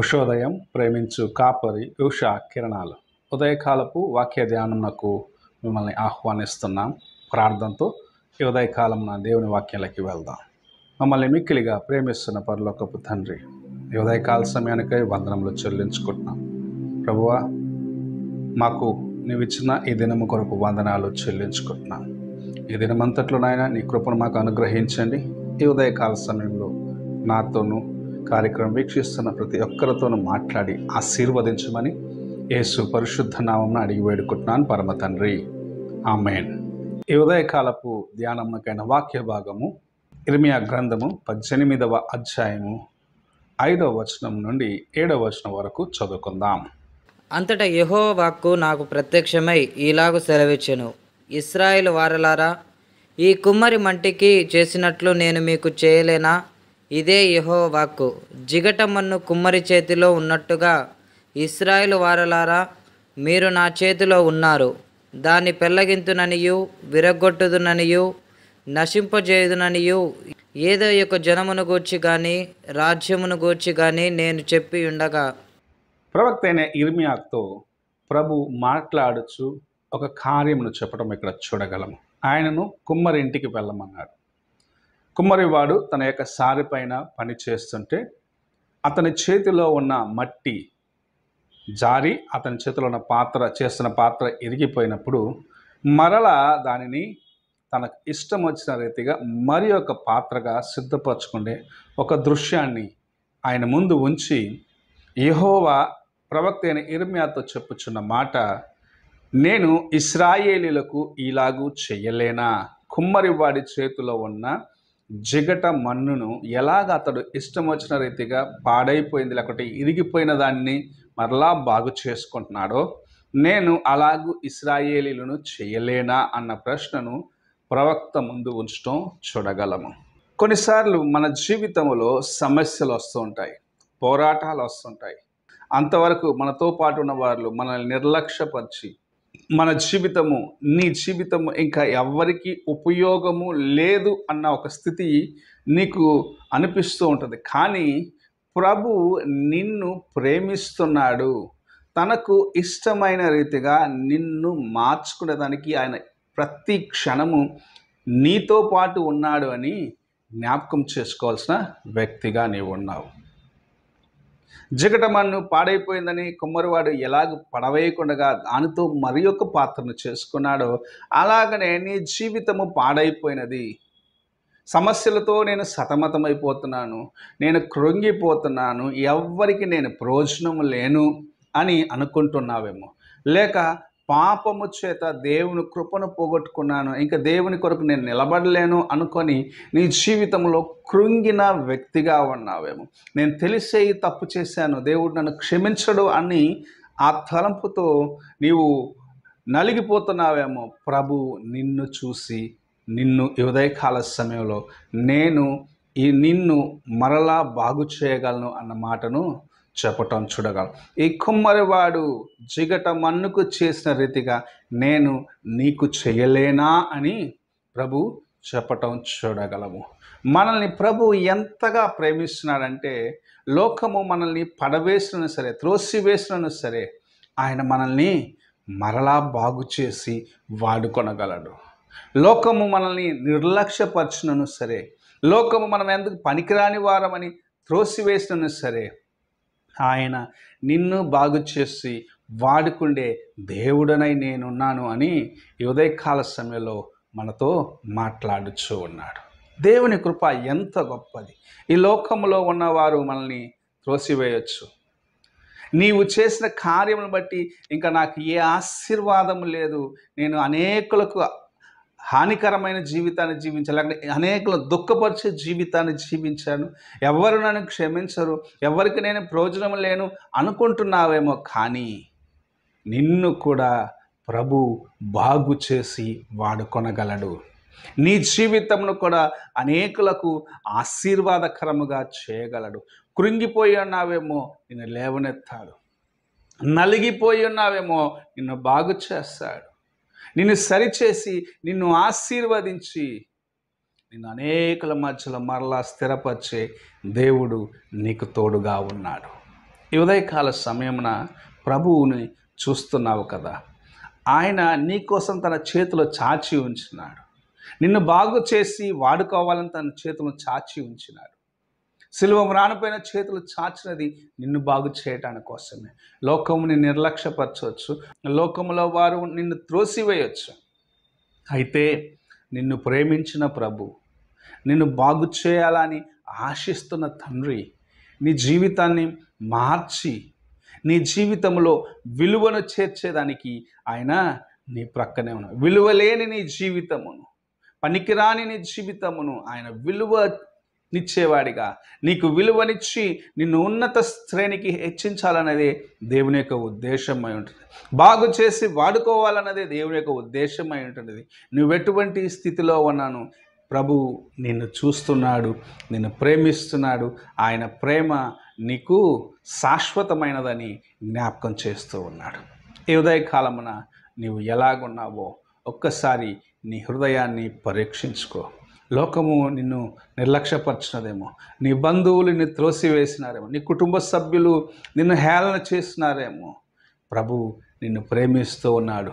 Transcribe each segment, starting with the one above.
ఉషోదయం ప్రేమించు కాపరి ఉషా కిరణాలు ఉదయకాలపు వాక్య ధ్యానమునకు మిమ్మల్ని ఆహ్వానిస్తున్నాం. ప్రార్థనతో ఈ ఉదయకాలమున దేవుని వాక్యాలకి వెళ్దాం. మమ్మల్ని మిక్కిలిగా ప్రేమిస్తున్న పరలోకపు తండ్రి, ఈ ఉదయకాల సమయానికై వందనములు చెల్లించుకుంటున్నాం. ప్రభువా, మాకు నీవిచ్చిన ఈ దినము కొరకు వందనాలు చెల్లించుకుంటున్నాం. ఈ దినమంతట్లో నాయన నీ కృపను మాకు అనుగ్రహించండి. ఈ ఉదయకాల సమయంలో నాతోనూ కార్యక్రమం వీక్షిస్తున్న ప్రతి ఒక్కరితోనూ మాట్లాడి ఆశీర్వదించమని యేసు పరిశుద్ధ నామమున అడిగి వేడుకుంటున్నాను పరమ తండ్రి, ఆమేన్. ఈ ఉదయకాలపు ధ్యానమునకైన వాక్య భాగము ఇర్మియా గ్రంథము 18వ అధ్యాయము 5వ వచనం నుండి 7వ వచనం వరకు చదువుకుందాం. అంతటా యెహోవా వాక్కు నాకు ప్రత్యక్షమై ఈలాగు సెలవిచ్చెను, ఇశ్రాయేలు వారలారా, ఈ కుమ్మరి మంటికి చేసినట్లు నేను మీకు చేయలేనా? ఇదే యెహోవా వాక్కు. జిగటమన్ను కుమ్మరి చేతిలో ఉన్నట్టుగా ఇశ్రాయేలు వారలారా, మీరు నా చేతిలో ఉన్నారు. దాన్ని పెళ్ళగింతుననియు విరగొట్టుదుననియు నశింపజేయుదుననియు ఏదో ఒక జనమును గూర్చి కానీ రాజ్యమును గూర్చి కానీ నేను చెప్పి ఉండగా, ప్రవక్త అయిన ఇర్మియాతో ప్రభు మాట్లాడుచు ఒక కార్యమును చెప్పడం ఇక్కడ చూడగలము. ఆయనను కుమ్మరి ఇంటికి వెళ్ళమన్నాడు. కుమ్మరివాడు తన యొక్క సారి పైన పని చేస్తుంటే అతని చేతిలో ఉన్న మట్టి జారి అతని చేతిలో ఉన్న చేస్తున్న పాత్ర ఇరిగిపోయినప్పుడు మరలా దానిని తనకు ఇష్టం వచ్చిన రీతిగా మరి ఒక పాత్రగా సిద్ధపరచుకునే ఒక దృశ్యాన్ని ఆయన ముందు ఉంచి యెహోవా ప్రవక్త అయిన ఇర్మియాతో చెప్పుచున్న మాట, నేను ఇశ్రాయేలీలకు ఇలాగూ చెయ్యలేనా? కుమ్మరివాడి చేతిలో ఉన్న జిగట మన్నును ఎలాగ అతడు ఇష్టం వచ్చిన రీతిగా పాడైపోయింది లేకపోతే ఇరిగిపోయిన దాన్ని మరలా బాగు చేసుకుంటున్నాడో, నేను అలాగూ ఇశ్రాయేలీలను చేయలేనా అన్న ప్రశ్నను ప్రవక్త ముందు ఉంచడం చూడగలము. కొన్నిసార్లు మన జీవితంలో సమస్యలు వస్తూ ఉంటాయి, పోరాటాలు వస్తుంటాయి. అంతవరకు మనతో పాటు ఉన్న వాళ్ళు మనల్ని నిర్లక్ష్యపరిచి నీ జీవితము ఇంకా ఎవ్వరికి ఉపయోగము లేదు అన్న ఒక స్థితి నీకు అనిపిస్తూ ఉంటుంది. కానీ ప్రభు నిన్ను ప్రేమిస్తున్నాడు, తనకు ఇష్టమైన రీతిగా నిన్ను మార్చుకునేదానికి ఆయన ప్రతి క్షణము నీతో పాటు ఉన్నాడు అని జ్ఞాపకం చేసుకోవాల్సిన వ్యక్తిగా నీవు ఉన్నావు. జిగటమన్ను పాడైపోయిందని కుమ్మరివాడు ఎలాగ పడవేయకుండా దానితో మరి ఒక పాత్రను చేసుకున్నాడో, అలాగనే నీ జీవితము పాడైపోయినది. సమస్యలతో నేను సతమతమైపోతున్నాను, నేను కృంగిపోతున్నాను, ఎవ్వరికి నేను ప్రయోజనం లేను అని అనుకుంటున్నావేమో. లేక పాపము చేత దేవుని కృపను పోగొట్టుకున్నాను, ఇంకా దేవుని కొరకు నేను నిలబడలేను అనుకొని నీ జీవితంలో కృంగిన వ్యక్తిగా ఉన్నావేమో. నేను తెలిసే ఈ తప్పు చేశాను, దేవుడు నన్ను క్షమించడు అని ఆ తలంపుతో నీవు నలిగిపోతున్నావేమో. ప్రభు నిన్ను చూసి నిన్ను ఉదయకాల సమయంలో నేను నిన్ను మరలా బాగు చేయగలను అన్న మాటను చెప్పటం చూడగలం. ఈ కుమ్మరివాడు జిగట మన్నుకు చేసిన రీతిగా నేను నీకు చేయలేనా అని ప్రభు చెప్పటం చూడగలము. మనల్ని ప్రభు ఎంతగా ప్రేమిస్తున్నాడంటే, లోకము మనల్ని పడవేసినా సరే, త్రోసివేసినా సరే, ఆయన మనల్ని మరలా బాగు చేసి వాడుకొనగలడు. లోకము మనల్ని నిర్లక్ష్యపరచునను సరే, లోకము మనం ఎందుకు పనికిరాని వారమని త్రోసివేసినను సరే, ఆయన నిన్ను బాగు చేసి వాడుకుండే దేవుడనై నేనున్నాను అని ఈ ఉదయకాల సమయంలో మనతో మాట్లాడుచూ ఉన్నాడు. దేవుని కృప ఎంత గొప్పది. ఈ లోకంలో ఉన్నవారు మనల్ని త్రోసివేయచ్చు. నీవు చేసిన కార్యములను బట్టి ఇంకా నాకు ఏ ఆశీర్వాదం లేదు, నేను అనేకులకు హానికరమైన జీవితాన్ని జీవించాను, లేకపోతే అనేకులు దుఃఖపరిచే జీవితాన్ని జీవించాను, ఎవరు నన్ను క్షమించరు, ఎవరికి నేను ప్రయోజనం లేను అనుకుంటున్నావేమో. కానీ నిన్ను కూడా ప్రభు బాగు చేసి వాడుకొనగలడు. నీ జీవితమును కూడా అనేకులకు ఆశీర్వాదకరముగా చేయగలడు. కృంగిపోయి ఉన్నావేమో, నిన్ను లేవనెత్తాడు. నలిగిపోయి ఉన్నావేమో, నిన్ను బాగు చేస్తాడు. నిన్ను సరిచేసి నిన్ను ఆశీర్వదించి నిన్ను అనేకుల మధ్యలో మరలా స్థిరపరిచే దేవుడు నీకు తోడుగా ఉన్నాడు. ఈ ఉదయకాల సమయమున ప్రభువుని చూస్తున్నావు కదా, ఆయన నీకోసం తన చేతిలో చాచి ఉంచినాడు. నిన్ను బాగు చేసి వాడుకోవాలని తన చేతులను చాచి ఉంచినాడు. సిలువ మ్రానుపైన చేతులు చాచినది నిన్ను బాగు చేయటానికి కోసమే. లోకముని నిర్లక్ష్యపరచవచ్చు, లోకములో వారు నిన్ను త్రోసివేయచ్చు. అయితే నిన్ను ప్రేమించిన ప్రభు, నిన్ను బాగు చేయాలని ఆశిస్తున్న తండ్రి నీ జీవితాన్ని మార్చి నీ జీవితంలో విలువను చేర్చేదానికి ఆయన నీ ప్రక్కనే ఉన్నాడు. విలువలేని నీ జీవితమును, పనికిరాని నీ జీవితమును ఆయన విలువనిచ్చేవాడిగా, నీకు విలువనిచ్చి నిన్ను ఉన్నత శ్రేణికి హెచ్చించాలన్నదే దేవుని యొక్క ఉద్దేశమై ఉంటుంది. బాగు చేసి వాడుకోవాలన్నదే దేవుని యొక్క ఉద్దేశమై ఉంటుంది. నువ్వెటువంటి స్థితిలో ఉన్నాను, ప్రభు నిన్ను చూస్తున్నాడు, నిన్ను ప్రేమిస్తున్నాడు. ఆయన ప్రేమ నీకు శాశ్వతమైనదని జ్ఞాపకం చేస్తూ ఉన్నాడు. ఈ ఉదయకాలమున నీవు ఎలాగున్నావో ఒక్కసారి నీ హృదయాన్ని పరీక్షించుకో. లోకము నిన్ను నిర్లక్ష్యపరిచినదేమో, నీ బంధువులు నిన్ను త్రోసివేసినారేమో, నీ కుటుంబ సభ్యులు నిన్ను హేళన చేసినారేమో. ప్రభు నిన్ను ప్రేమిస్తూ ఉన్నాడు.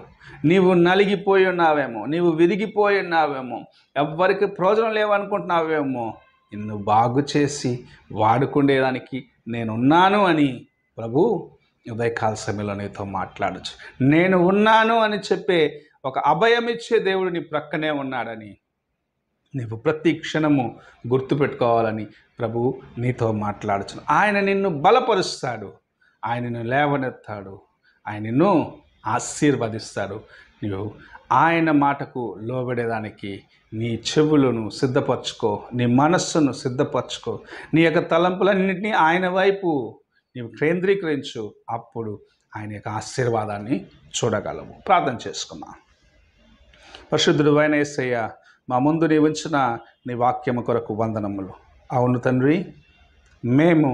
నీవు నలిగిపోయి ఉన్నావేమో, నీవు విరిగిపోయి ఉన్నావేమో, ఎవ్వరికి ప్రయోజనం లేవనుకుంటున్నావేమో, నిన్ను బాగు చేసి వాడుకునేదానికి నేనున్నాను అని ప్రభు ఉదయకాల సమయంలో నీతో మాట్లాడచ్చు. నేను ఉన్నాను అని చెప్పే ఒక అభయమిచ్చే దేవుడు నీ ప్రక్కనే ఉన్నాడని నీవు ప్రతి క్షణము గుర్తుపెట్టుకోవాలని ప్రభు నీతో మాట్లాడుచు. ఆయన నిన్ను బలపరుస్తాడు, ఆయన నిన్ను లేవనెత్తాడు, ఆయన నిన్ను ఆశీర్వదిస్తాడు. నీవు ఆయన మాటకు లోబడేదానికి నీ చెవులను సిద్ధపరచుకో, నీ మనస్సును సిద్ధపరచుకో, నీ యొక్క తలంపులన్నింటినీ ఆయన వైపు నీవు కేంద్రీకరించు. అప్పుడు ఆయన యొక్క ఆశీర్వాదాన్ని చూడగలవు. ప్రార్థన చేసుకున్నాం. పరిశుద్ధుడు అయిన యేసయ్య, మా ముందు నీ ఉంచిన నీ వాక్యము కొరకు వందనములు. అవును తండ్రి, మేము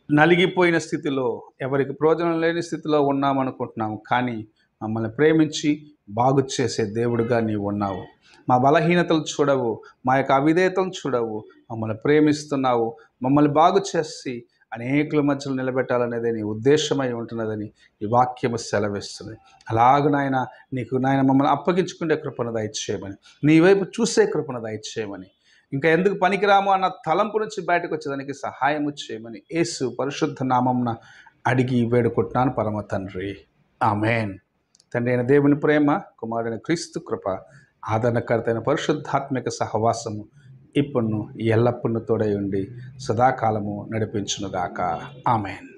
నలిగిపోయిన స్థితిలో, ఎవరికి ప్రయోజనం లేని స్థితిలో ఉన్నామనుకుంటున్నాము, కానీ మమ్మల్ని ప్రేమించి బాగు చేసే దేవుడిగా నీవు ఉన్నావు. మా బలహీనతలు చూడవు, మా యొక్క అవిధేయతలు చూడవు, మమ్మల్ని ప్రేమిస్తున్నావు. మమ్మల్ని బాగు చేసి అనేకుల మధ్యలో నిలబెట్టాలనేది నీ ఉద్దేశమై ఉంటున్నదని ఈ వాక్యము సెలవిస్తుంది. అలాగ నాయన నీకు నాయన మమ్మల్ని అప్పగించుకునే కృపను దయచేయమని, నీ వైపు చూసే కృపను దయచేయమని, ఇంకా ఎందుకు పనికిరాము అన్న తలంపు నుంచి బయటకు వచ్చేదానికి సహాయము చేయమని యేసు పరిశుద్ధ నామమున అడిగి వేడుకుంటున్నాను పరమ తండ్రి. ఆమేన్. తండ్రి అయిన దేవుని ప్రేమ, కుమారుడైన క్రీస్తు కృప, ఆదరణకర్తైన పరిశుద్ధాత్మిక సహవాసము ఇప్పుడును ఎల్లప్పుడూ తోడై ఉండి సదాకాలము నడిపించునుగాక. ఆమేన్.